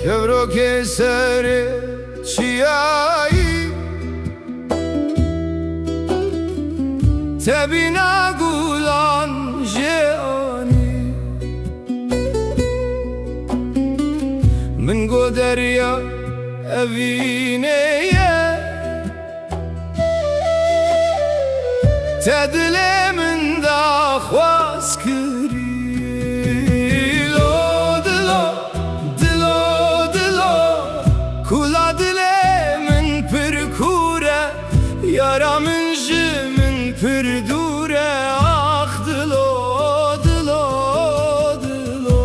Kevro keseri çiyayı Tebina gulan jeani Min go derya evineye Tedile min da khwas kiri Kula dile min pir kure Yara min ji min pir dure Ah dilo, dilo, dilo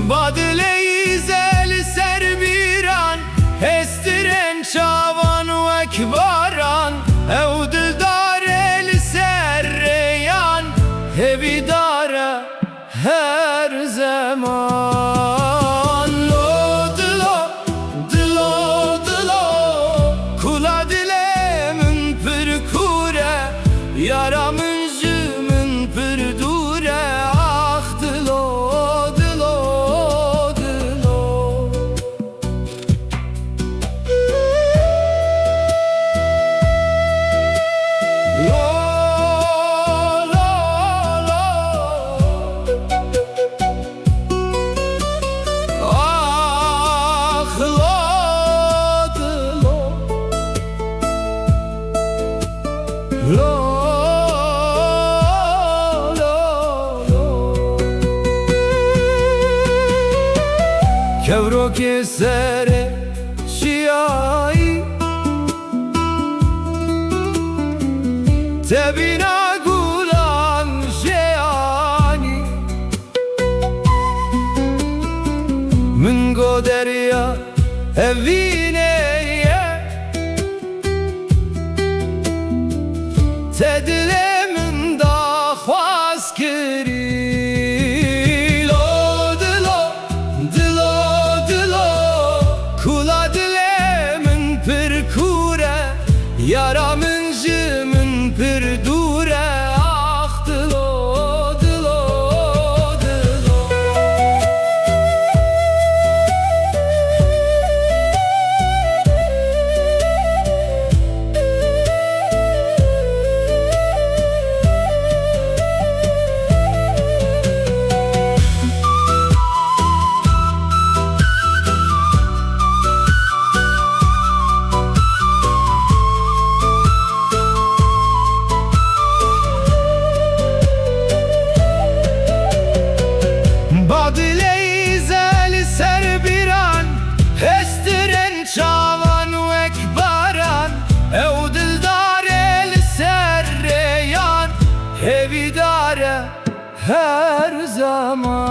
Badile-i zel serbiran Hestiren çavan ve kbaran Ev dildar el serreyan Hevidara her zaman Lo dilo, dilo, dilo Kula dile min pir kure Yara min ji min pir dure Ah dilo Kevro kesere çiyayı Tebina gulan jeani Min go derya evineye Tedile min da khwas kiri Yara min ji min pir dure Ah dilo, dilo, dilo Badile-i zel serbiran Hestiren çavan ve kbaran Ev dildar el serreyan Hevidare her zaman